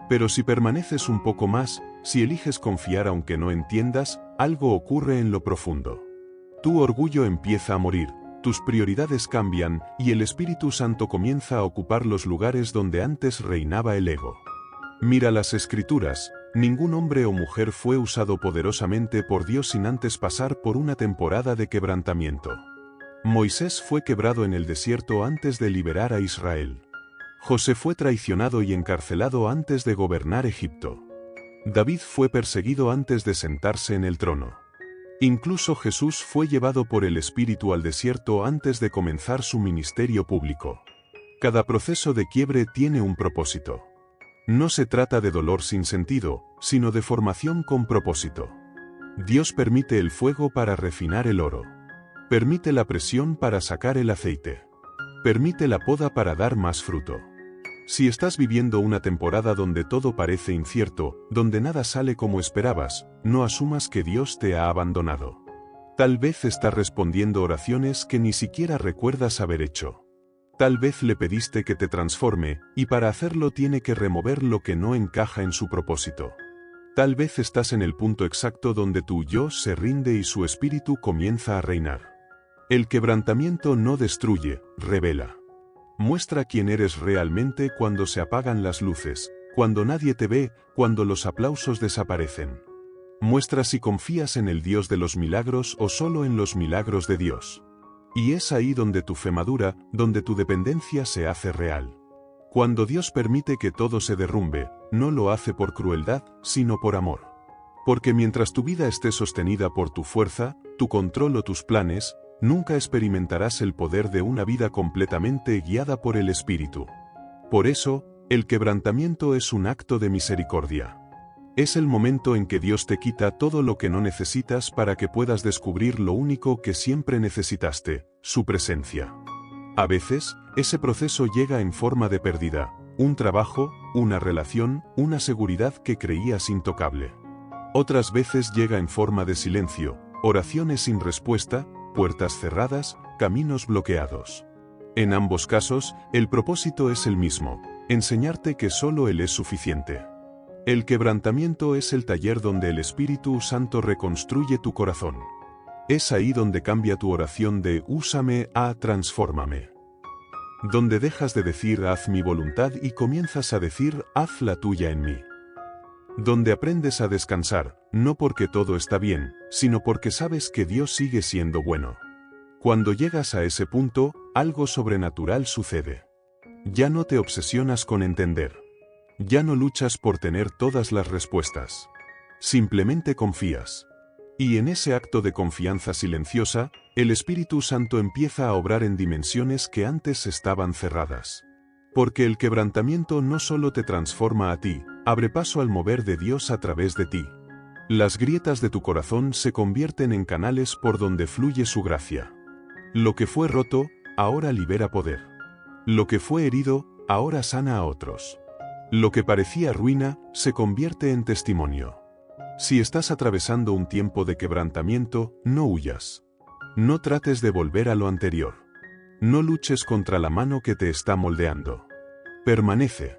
Pero si permaneces un poco más, si eliges confiar aunque no entiendas, algo ocurre en lo profundo. Tu orgullo empieza a morir, tus prioridades cambian y el Espíritu Santo comienza a ocupar los lugares donde antes reinaba el ego. Mira las Escrituras, ningún hombre o mujer fue usado poderosamente por Dios sin antes pasar por una temporada de quebrantamiento. Moisés fue quebrado en el desierto antes de liberar a Israel. José fue traicionado y encarcelado antes de gobernar Egipto. David fue perseguido antes de sentarse en el trono. Incluso Jesús fue llevado por el Espíritu al desierto antes de comenzar su ministerio público. Cada proceso de quiebre tiene un propósito. No se trata de dolor sin sentido, sino de formación con propósito. Dios permite el fuego para refinar el oro. Permite la presión para sacar el aceite. Permite la poda para dar más fruto. Si estás viviendo una temporada donde todo parece incierto, donde nada sale como esperabas, no asumas que Dios te ha abandonado. Tal vez estás respondiendo oraciones que ni siquiera recuerdas haber hecho. Tal vez le pediste que te transforme, y para hacerlo tiene que remover lo que no encaja en su propósito. Tal vez estás en el punto exacto donde tu yo se rinde y su espíritu comienza a reinar. El quebrantamiento no destruye, revela. Muestra quién eres realmente cuando se apagan las luces, cuando nadie te ve, cuando los aplausos desaparecen. Muestra si confías en el Dios de los milagros o solo en los milagros de Dios. Y es ahí donde tu fe madura, donde tu dependencia se hace real. Cuando Dios permite que todo se derrumbe, no lo hace por crueldad, sino por amor. Porque mientras tu vida esté sostenida por tu fuerza, tu control o tus planes, nunca experimentarás el poder de una vida completamente guiada por el Espíritu. Por eso, el quebrantamiento es un acto de misericordia. Es el momento en que Dios te quita todo lo que no necesitas para que puedas descubrir lo único que siempre necesitaste, su presencia. A veces, ese proceso llega en forma de pérdida, un trabajo, una relación, una seguridad que creías intocable. Otras veces llega en forma de silencio, oraciones sin respuesta, puertas cerradas, caminos bloqueados. En ambos casos, el propósito es el mismo, enseñarte que solo Él es suficiente. El quebrantamiento es el taller donde el Espíritu Santo reconstruye tu corazón. Es ahí donde cambia tu oración de úsame a transfórmame. Donde dejas de decir haz mi voluntad y comienzas a decir haz la tuya en mí. Donde aprendes a descansar, no porque todo está bien, sino porque sabes que Dios sigue siendo bueno. Cuando llegas a ese punto, algo sobrenatural sucede. Ya no te obsesionas con entender. Ya no luchas por tener todas las respuestas. Simplemente confías. Y en ese acto de confianza silenciosa, el Espíritu Santo empieza a obrar en dimensiones que antes estaban cerradas. Porque el quebrantamiento no solo te transforma a ti, abre paso al mover de Dios a través de ti. Las grietas de tu corazón se convierten en canales por donde fluye su gracia. Lo que fue roto, ahora libera poder. Lo que fue herido, ahora sana a otros. Lo que parecía ruina, se convierte en testimonio. Si estás atravesando un tiempo de quebrantamiento, no huyas. No trates de volver a lo anterior. No luches contra la mano que te está moldeando. Permanece.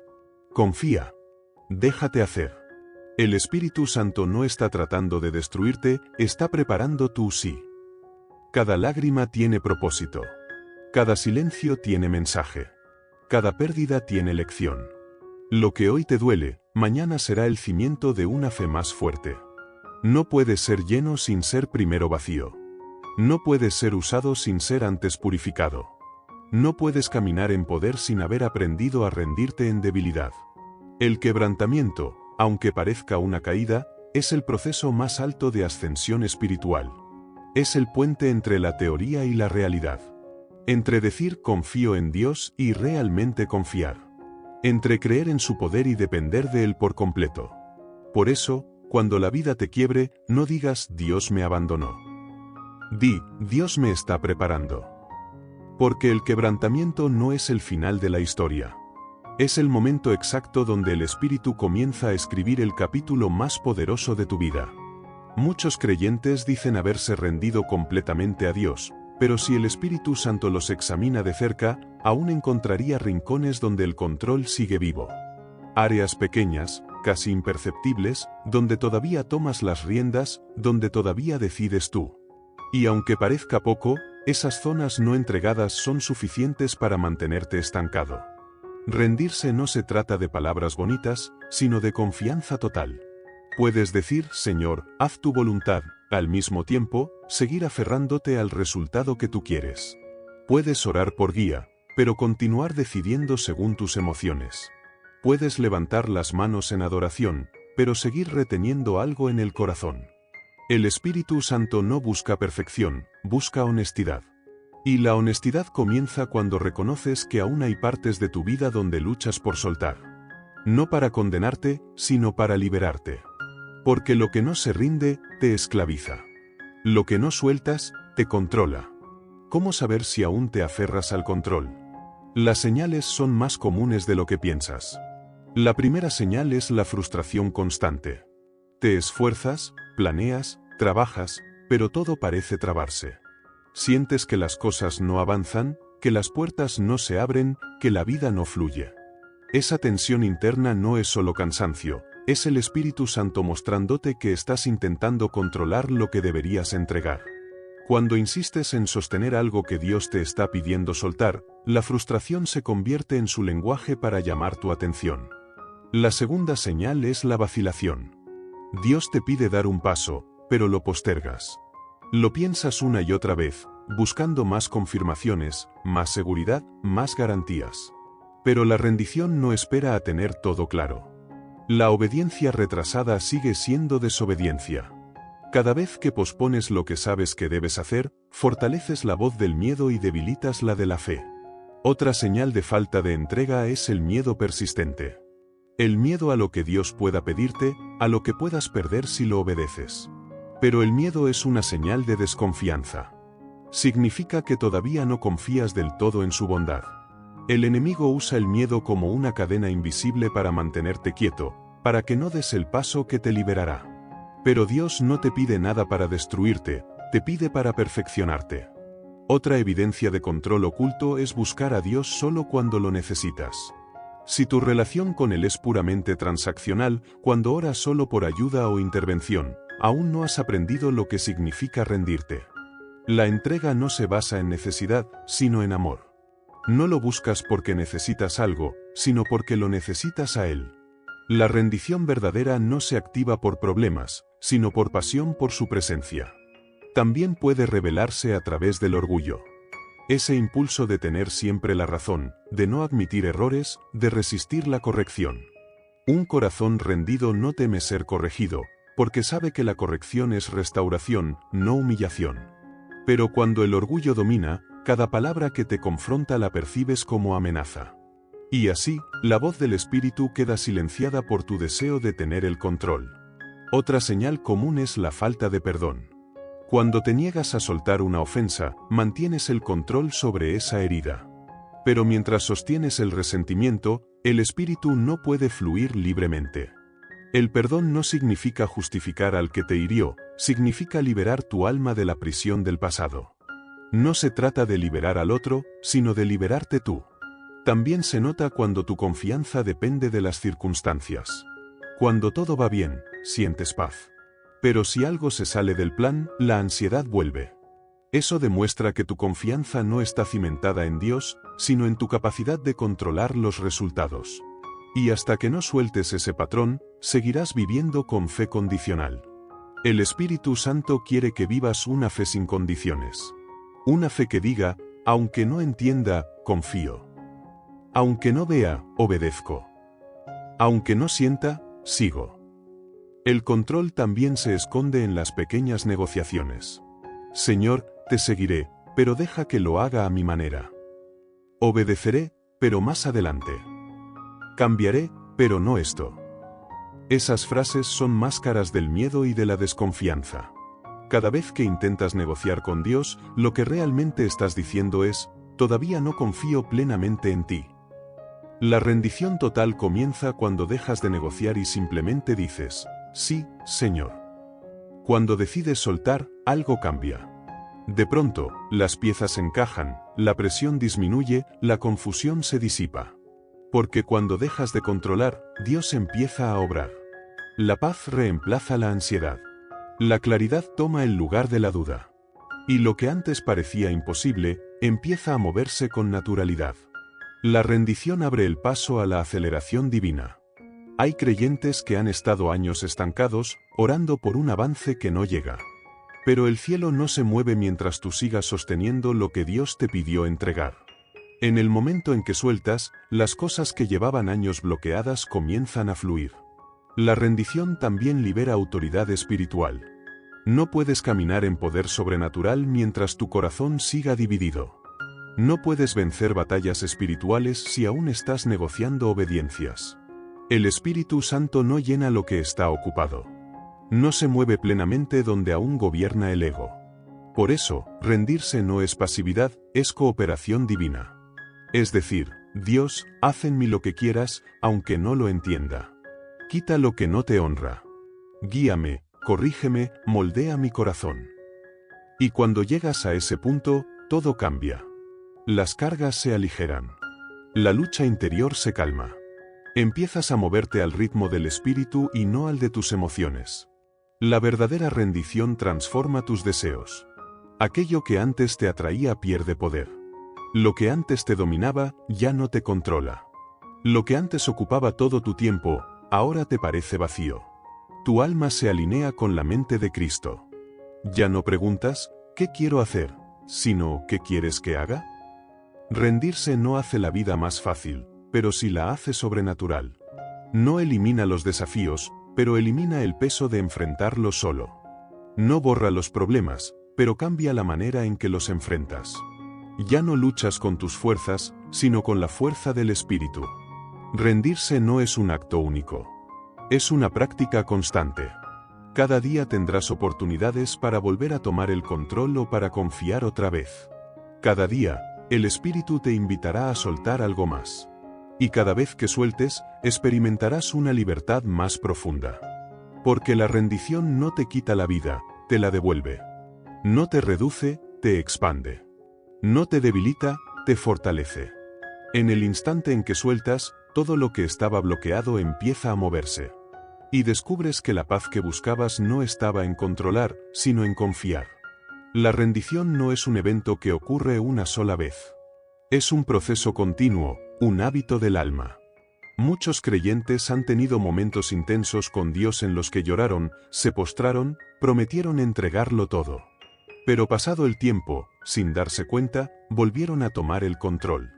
Confía. Déjate hacer. El Espíritu Santo no está tratando de destruirte, está preparando tu sí. Cada lágrima tiene propósito. Cada silencio tiene mensaje. Cada pérdida tiene lección. Lo que hoy te duele, mañana será el cimiento de una fe más fuerte. No puedes ser lleno sin ser primero vacío. No puedes ser usado sin ser antes purificado. No puedes caminar en poder sin haber aprendido a rendirte en debilidad. El quebrantamiento, aunque parezca una caída, es el proceso más alto de ascensión espiritual. Es el puente entre la teoría y la realidad. Entre decir confío en Dios y realmente confiar. Entre creer en su poder y depender de Él por completo. Por eso, cuando la vida te quiebre, no digas Dios me abandonó. Di, Dios me está preparando. Porque el quebrantamiento no es el final de la historia. Es el momento exacto donde el Espíritu comienza a escribir el capítulo más poderoso de tu vida. Muchos creyentes dicen haberse rendido completamente a Dios, pero si el Espíritu Santo los examina de cerca, aún encontraría rincones donde el control sigue vivo. Áreas pequeñas, casi imperceptibles, donde todavía tomas las riendas, donde todavía decides tú. Y aunque parezca poco, esas zonas no entregadas son suficientes para mantenerte estancado. Rendirse no se trata de palabras bonitas, sino de confianza total. Puedes decir, Señor, haz tu voluntad, al mismo tiempo, seguir aferrándote al resultado que tú quieres. Puedes orar por guía, pero continuar decidiendo según tus emociones. Puedes levantar las manos en adoración, pero seguir reteniendo algo en el corazón. El Espíritu Santo no busca perfección, busca honestidad. Y la honestidad comienza cuando reconoces que aún hay partes de tu vida donde luchas por soltar. No para condenarte, sino para liberarte. Porque lo que no se rinde, te esclaviza. Lo que no sueltas, te controla. ¿Cómo saber si aún te aferras al control? Las señales son más comunes de lo que piensas. La primera señal es la frustración constante. Te esfuerzas, planeas, trabajas, pero todo parece trabarse. Sientes que las cosas no avanzan, que las puertas no se abren, que la vida no fluye. Esa tensión interna no es solo cansancio, es el Espíritu Santo mostrándote que estás intentando controlar lo que deberías entregar. Cuando insistes en sostener algo que Dios te está pidiendo soltar, la frustración se convierte en su lenguaje para llamar tu atención. La segunda señal es la vacilación. Dios te pide dar un paso, pero lo postergas. Lo piensas una y otra vez, buscando más confirmaciones, más seguridad, más garantías. Pero la rendición no espera a tener todo claro. La obediencia retrasada sigue siendo desobediencia. Cada vez que pospones lo que sabes que debes hacer, fortaleces la voz del miedo y debilitas la de la fe. Otra señal de falta de entrega es el miedo persistente. El miedo a lo que Dios pueda pedirte, a lo que puedas perder si lo obedeces. Pero el miedo es una señal de desconfianza. Significa que todavía no confías del todo en su bondad. El enemigo usa el miedo como una cadena invisible para mantenerte quieto, para que no des el paso que te liberará. Pero Dios no te pide nada para destruirte, te pide para perfeccionarte. Otra evidencia de control oculto es buscar a Dios solo cuando lo necesitas. Si tu relación con Él es puramente transaccional, cuando oras solo por ayuda o intervención, aún no has aprendido lo que significa rendirte. La entrega no se basa en necesidad, sino en amor. No lo buscas porque necesitas algo, sino porque lo necesitas a Él. La rendición verdadera no se activa por problemas, sino por pasión por su presencia. También puede revelarse a través del orgullo. Ese impulso de tener siempre la razón, de no admitir errores, de resistir la corrección. Un corazón rendido no teme ser corregido, porque sabe que la corrección es restauración, no humillación. Pero cuando el orgullo domina, cada palabra que te confronta la percibes como amenaza. Y así, la voz del Espíritu queda silenciada por tu deseo de tener el control. Otra señal común es la falta de perdón. Cuando te niegas a soltar una ofensa, mantienes el control sobre esa herida. Pero mientras sostienes el resentimiento, el espíritu no puede fluir libremente. El perdón no significa justificar al que te hirió, significa liberar tu alma de la prisión del pasado. No se trata de liberar al otro, sino de liberarte tú. También se nota cuando tu confianza depende de las circunstancias. Cuando todo va bien, sientes paz. Pero si algo se sale del plan, la ansiedad vuelve. Eso demuestra que tu confianza no está cimentada en Dios, sino en tu capacidad de controlar los resultados. Y hasta que no sueltes ese patrón, seguirás viviendo con fe condicional. El Espíritu Santo quiere que vivas una fe sin condiciones. Una fe que diga, aunque no entienda, confío. Aunque no vea, obedezco. Aunque no sienta, sigo. El control también se esconde en las pequeñas negociaciones. Señor, te seguiré, pero deja que lo haga a mi manera. Obedeceré, pero más adelante. Cambiaré, pero no esto. Esas frases son máscaras del miedo y de la desconfianza. Cada vez que intentas negociar con Dios, lo que realmente estás diciendo es, todavía no confío plenamente en ti. La rendición total comienza cuando dejas de negociar y simplemente dices, sí, Señor. Cuando decides soltar, algo cambia. De pronto, las piezas encajan, la presión disminuye, la confusión se disipa. Porque cuando dejas de controlar, Dios empieza a obrar. La paz reemplaza la ansiedad. La claridad toma el lugar de la duda. Y lo que antes parecía imposible, empieza a moverse con naturalidad. La rendición abre el paso a la aceleración divina. Hay creyentes que han estado años estancados, orando por un avance que no llega. Pero el cielo no se mueve mientras tú sigas sosteniendo lo que Dios te pidió entregar. En el momento en que sueltas, las cosas que llevaban años bloqueadas comienzan a fluir. La rendición también libera autoridad espiritual. No puedes caminar en poder sobrenatural mientras tu corazón siga dividido. No puedes vencer batallas espirituales si aún estás negociando obediencias. El Espíritu Santo no llena lo que está ocupado. No se mueve plenamente donde aún gobierna el ego. Por eso, rendirse no es pasividad, es cooperación divina. Es decir, Dios, haz en mí lo que quieras, aunque no lo entienda. Quita lo que no te honra. Guíame, corrígeme, moldea mi corazón. Y cuando llegas a ese punto, todo cambia. Las cargas se aligeran. La lucha interior se calma. Empiezas a moverte al ritmo del espíritu y no al de tus emociones. La verdadera rendición transforma tus deseos. Aquello que antes te atraía pierde poder. Lo que antes te dominaba, ya no te controla. Lo que antes ocupaba todo tu tiempo, ahora te parece vacío. Tu alma se alinea con la mente de Cristo. Ya no preguntas, ¿qué quiero hacer?, sino, ¿qué quieres que haga? Rendirse no hace la vida más fácil, pero sí la hace sobrenatural. No elimina los desafíos, pero elimina el peso de enfrentarlos solo. No borra los problemas, pero cambia la manera en que los enfrentas. Ya no luchas con tus fuerzas, sino con la fuerza del Espíritu. Rendirse no es un acto único. Es una práctica constante. Cada día tendrás oportunidades para volver a tomar el control o para confiar otra vez. Cada día, el Espíritu te invitará a soltar algo más. Y cada vez que sueltes, experimentarás una libertad más profunda. Porque la rendición no te quita la vida, te la devuelve. No te reduce, te expande. No te debilita, te fortalece. En el instante en que sueltas, todo lo que estaba bloqueado empieza a moverse. Y descubres que la paz que buscabas no estaba en controlar, sino en confiar. La rendición no es un evento que ocurre una sola vez. Es un proceso continuo, un hábito del alma. Muchos creyentes han tenido momentos intensos con Dios en los que lloraron, se postraron, prometieron entregarlo todo. Pero pasado el tiempo, sin darse cuenta, volvieron a tomar el control.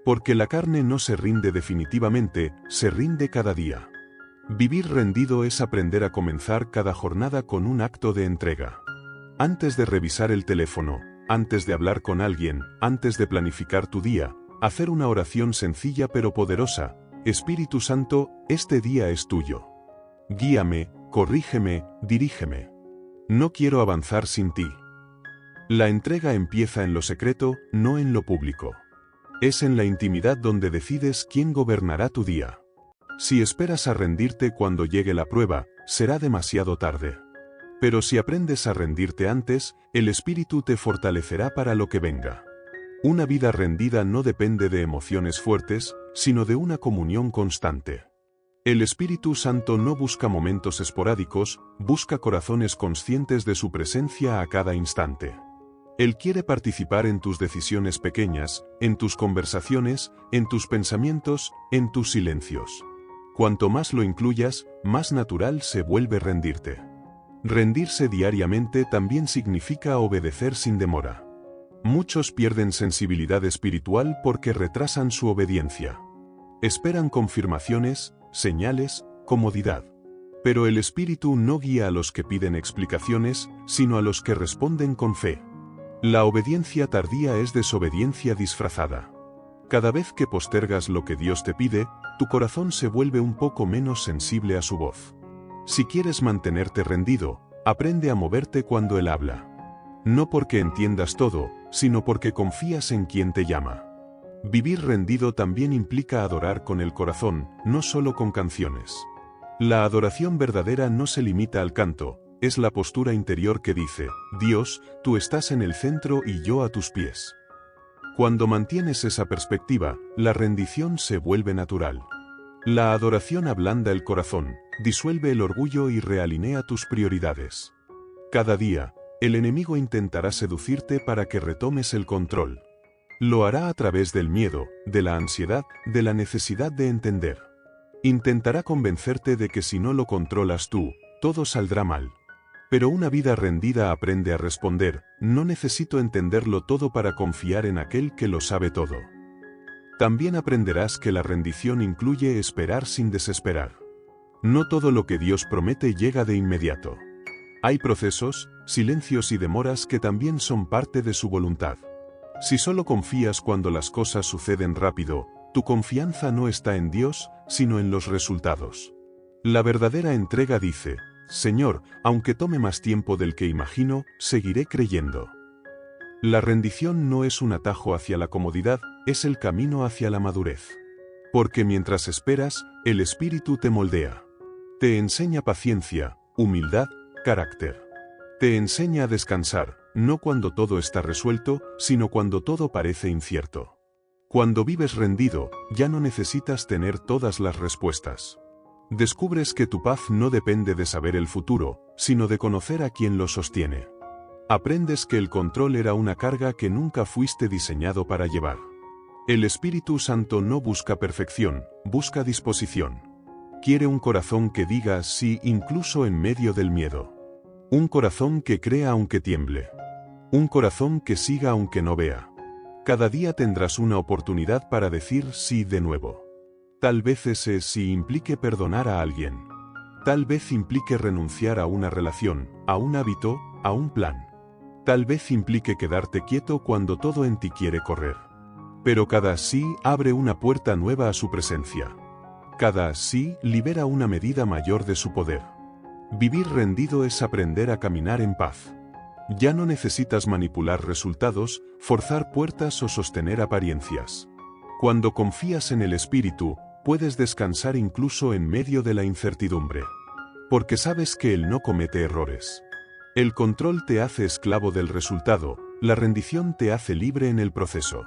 Porque la carne no se rinde definitivamente, se rinde cada día. Vivir rendido es aprender a comenzar cada jornada con un acto de entrega. Antes de revisar el teléfono, antes de hablar con alguien, antes de planificar tu día, hacer una oración sencilla pero poderosa: Espíritu Santo, este día es tuyo. Guíame, corrígeme, dirígeme. No quiero avanzar sin ti. La entrega empieza en lo secreto, no en lo público. Es en la intimidad donde decides quién gobernará tu día. Si esperas a rendirte cuando llegue la prueba, será demasiado tarde. Pero si aprendes a rendirte antes, el Espíritu te fortalecerá para lo que venga. Una vida rendida no depende de emociones fuertes, sino de una comunión constante. El Espíritu Santo no busca momentos esporádicos, busca corazones conscientes de su presencia a cada instante. Él quiere participar en tus decisiones pequeñas, en tus conversaciones, en tus pensamientos, en tus silencios. Cuanto más lo incluyas, más natural se vuelve rendirte. Rendirse diariamente también significa obedecer sin demora. Muchos pierden sensibilidad espiritual porque retrasan su obediencia. Esperan confirmaciones, señales, comodidad. Pero el Espíritu no guía a los que piden explicaciones, sino a los que responden con fe. La obediencia tardía es desobediencia disfrazada. Cada vez que postergas lo que Dios te pide, tu corazón se vuelve un poco menos sensible a su voz. Si quieres mantenerte rendido, aprende a moverte cuando Él habla. No porque entiendas todo, sino porque confías en quien te llama. Vivir rendido también implica adorar con el corazón, no solo con canciones. La adoración verdadera no se limita al canto, es la postura interior que dice, Dios, tú estás en el centro y yo a tus pies. Cuando mantienes esa perspectiva, la rendición se vuelve natural. La adoración ablanda el corazón, disuelve el orgullo y realinea tus prioridades. Cada día, el enemigo intentará seducirte para que retomes el control. Lo hará a través del miedo, de la ansiedad, de la necesidad de entender. Intentará convencerte de que si no lo controlas tú, todo saldrá mal. Pero una vida rendida aprende a responder, no necesito entenderlo todo para confiar en aquel que lo sabe todo. También aprenderás que la rendición incluye esperar sin desesperar. No todo lo que Dios promete llega de inmediato. Hay procesos, silencios y demoras que también son parte de su voluntad. Si solo confías cuando las cosas suceden rápido, tu confianza no está en Dios, sino en los resultados. La verdadera entrega dice, Señor, aunque tome más tiempo del que imagino, seguiré creyendo. La rendición no es un atajo hacia la comodidad, es el camino hacia la madurez. Porque mientras esperas, el Espíritu te moldea. Te enseña paciencia, humildad, carácter. Te enseña a descansar, no cuando todo está resuelto, sino cuando todo parece incierto. Cuando vives rendido, ya no necesitas tener todas las respuestas. Descubres que tu paz no depende de saber el futuro, sino de conocer a quien lo sostiene. Aprendes que el control era una carga que nunca fuiste diseñado para llevar. El Espíritu Santo no busca perfección, busca disposición. Quiere un corazón que diga sí incluso en medio del miedo. Un corazón que crea aunque tiemble. Un corazón que siga aunque no vea. Cada día tendrás una oportunidad para decir sí de nuevo. Tal vez ese sí implique perdonar a alguien. Tal vez implique renunciar a una relación, a un hábito, a un plan. Tal vez implique quedarte quieto cuando todo en ti quiere correr. Pero cada sí abre una puerta nueva a su presencia. Cada sí libera una medida mayor de su poder. Vivir rendido es aprender a caminar en paz. Ya no necesitas manipular resultados, forzar puertas o sostener apariencias. Cuando confías en el Espíritu, puedes descansar incluso en medio de la incertidumbre. Porque sabes que Él no comete errores. El control te hace esclavo del resultado, la rendición te hace libre en el proceso.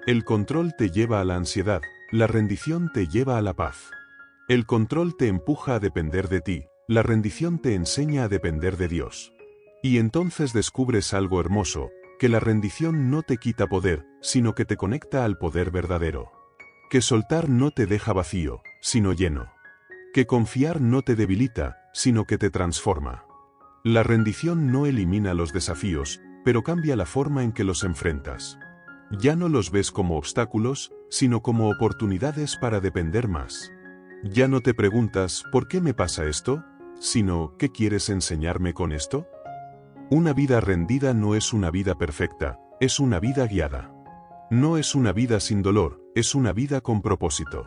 El control te lleva a la ansiedad, la rendición te lleva a la paz. El control te empuja a depender de ti, la rendición te enseña a depender de Dios. Y entonces descubres algo hermoso, que la rendición no te quita poder, sino que te conecta al poder verdadero. Que soltar no te deja vacío, sino lleno. Que confiar no te debilita, sino que te transforma. La rendición no elimina los desafíos, pero cambia la forma en que los enfrentas. Ya no los ves como obstáculos, sino como oportunidades para depender más. Ya no te preguntas, ¿por qué me pasa esto?, sino, ¿qué quieres enseñarme con esto? Una vida rendida no es una vida perfecta, es una vida guiada. No es una vida sin dolor, es una vida con propósito.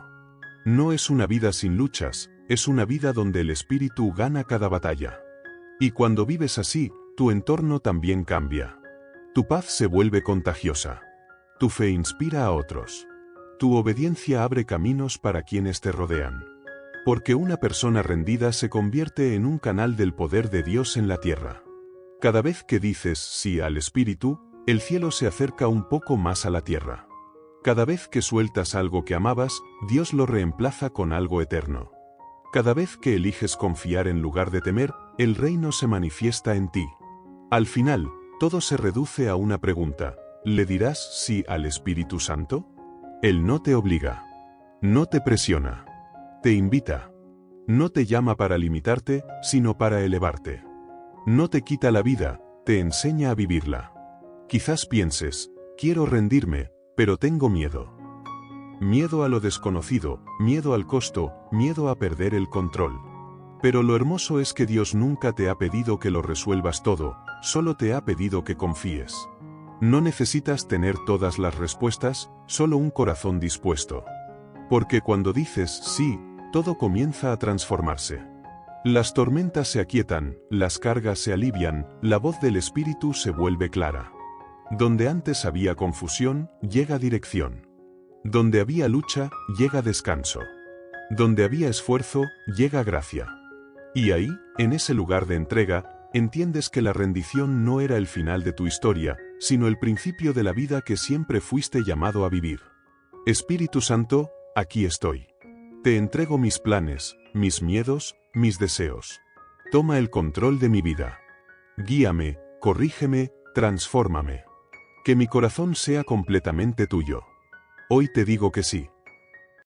No es una vida sin luchas, es una vida donde el Espíritu gana cada batalla. Y cuando vives así, tu entorno también cambia. Tu paz se vuelve contagiosa. Tu fe inspira a otros. Tu obediencia abre caminos para quienes te rodean. Porque una persona rendida se convierte en un canal del poder de Dios en la tierra. Cada vez que dices sí al Espíritu, el cielo se acerca un poco más a la tierra. Cada vez que sueltas algo que amabas, Dios lo reemplaza con algo eterno. Cada vez que eliges confiar en lugar de temer, el reino se manifiesta en ti. Al final, todo se reduce a una pregunta: ¿le dirás sí al Espíritu Santo? Él no te obliga. No te presiona. Te invita. No te llama para limitarte, sino para elevarte. No te quita la vida, te enseña a vivirla. Quizás pienses, quiero rendirme, pero tengo miedo. Miedo a lo desconocido, miedo al costo, miedo a perder el control. Pero lo hermoso es que Dios nunca te ha pedido que lo resuelvas todo, solo te ha pedido que confíes. No necesitas tener todas las respuestas, solo un corazón dispuesto. Porque cuando dices sí, todo comienza a transformarse. Las tormentas se aquietan, las cargas se alivian, la voz del Espíritu se vuelve clara. Donde antes había confusión, llega dirección. Donde había lucha, llega descanso. Donde había esfuerzo, llega gracia. Y ahí, en ese lugar de entrega, entiendes que la rendición no era el final de tu historia, sino el principio de la vida que siempre fuiste llamado a vivir. Espíritu Santo, aquí estoy. Te entrego mis planes, mis miedos, mis deseos. Toma el control de mi vida. Guíame, corrígeme, transfórmame. Que mi corazón sea completamente tuyo. Hoy te digo que sí.